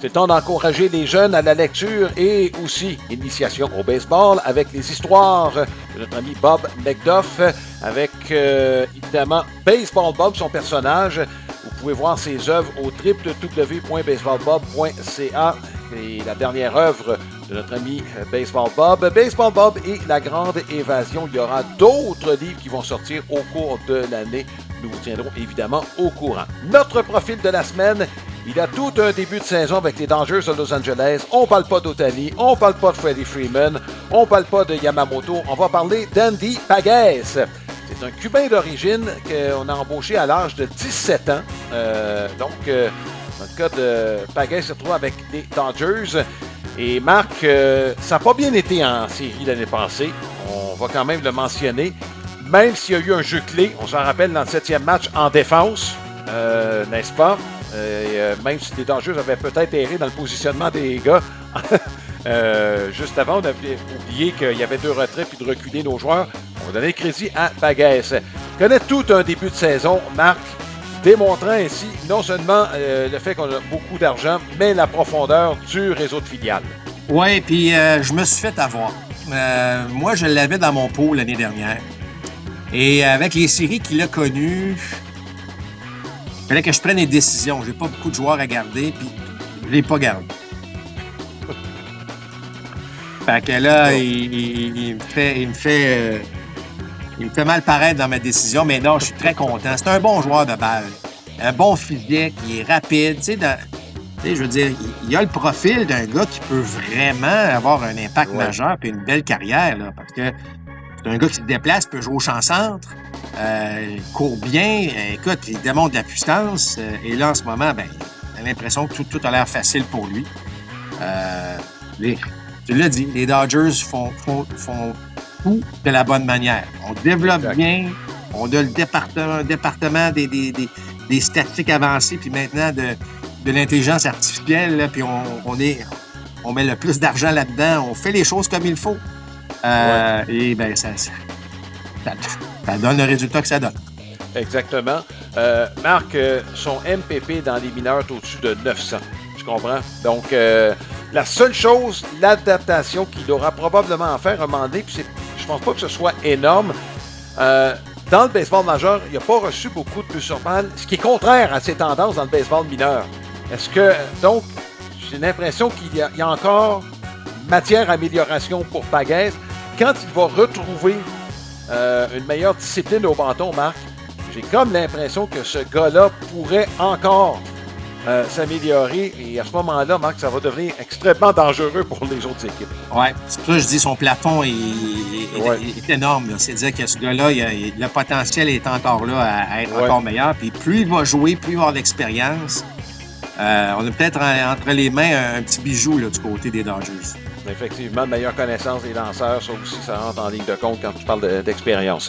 C'est le temps d'encourager les jeunes à la lecture et aussi initiation au baseball avec les histoires de notre ami Bob McDuff, avec évidemment Baseball Bob, son personnage. Vous pouvez voir ses œuvres au www.baseballbob.ca. Et la dernière œuvre de notre ami Baseball Bob et la Grande Évasion. Il y aura d'autres livres qui vont sortir au cours de l'année. Nous vous tiendrons évidemment au courant. Notre profil de la semaine, il a tout un début de saison avec les Dodgers de Los Angeles. On ne parle pas d'Ohtani, on ne parle pas de Freddie Freeman, on ne parle pas de Yamamoto. On va parler d'Andy Pages. C'est un Cubain d'origine qu'on a embauché à l'âge de 17 ans. Dans le cas de Pages se retrouve avec les Dodgers. Et Marc, ça n'a pas bien été en série l'année passée. On va quand même le mentionner. Même s'il y a eu un jeu clé, on s'en rappelle dans le 7e match en défense, n'est-ce pas? Même si les Dodgers avaient peut-être erré dans le positionnement des gars. Juste avant, on avait oublié qu'il y avait 2 retraits puis de reculer nos joueurs. On va donner le crédit à Pages. Il connaît tout un début de saison, Marc, démontrant ainsi non seulement le fait qu'on a beaucoup d'argent, mais la profondeur du réseau de filiales. Oui, puis je me suis fait avoir. Moi, je l'avais dans mon pot l'année dernière. Et avec les séries qu'il a connues, il fallait que je prenne des décisions. J'ai pas beaucoup de joueurs à garder, puis je l'ai pas gardé. Fait que là, il me fait mal paraître dans ma décision, mais non, je suis très content. C'est un bon joueur de balle. Un bon physique, il est rapide. Tu sais, je veux dire, il a le profil d'un gars qui peut vraiment avoir un impact majeur et une belle carrière, là, parce que c'est un gars qui se déplace, peut jouer au champ-centre, court bien, écoute, il démontre de la puissance. Et là, en ce moment, ben, on a l'impression que tout a l'air facile pour lui. Tu l'as dit, les Dodgers font tout de la bonne manière. On développe bien, on a le département des statistiques avancées, puis maintenant de l'intelligence artificielle, là, puis on met le plus d'argent là-dedans, on fait les choses comme il faut. Et bien, ça donne le résultat que ça donne. Exactement. Marc, son MPP dans les mineurs est au-dessus de 900. Tu comprends? Donc, la seule chose, l'adaptation qu'il aura probablement à faire à un moment donné, puis je pense pas que ce soit énorme. Dans le baseball majeur, il n'a pas reçu beaucoup de buts sur balle, ce qui est contraire à ses tendances dans le baseball mineur. Est-ce que, donc, j'ai l'impression qu'il y a encore matière d'amélioration pour Pages. Quand il va retrouver une meilleure discipline au bâton, Marc, j'ai comme l'impression que ce gars-là pourrait encore s'améliorer. Et à ce moment-là, Marc, ça va devenir extrêmement dangereux pour les autres équipes. Oui, c'est pour ça que je dis son plafond est énorme. C'est-à-dire que ce gars-là, le potentiel est encore là à être encore meilleur. Puis plus il va jouer, plus il va avoir d'expérience. On a peut-être entre les mains un petit bijou là, du côté des Dodgers. Effectivement, meilleure connaissance des lanceurs, ça aussi, ça rentre en ligne de compte quand tu parles d'expérience.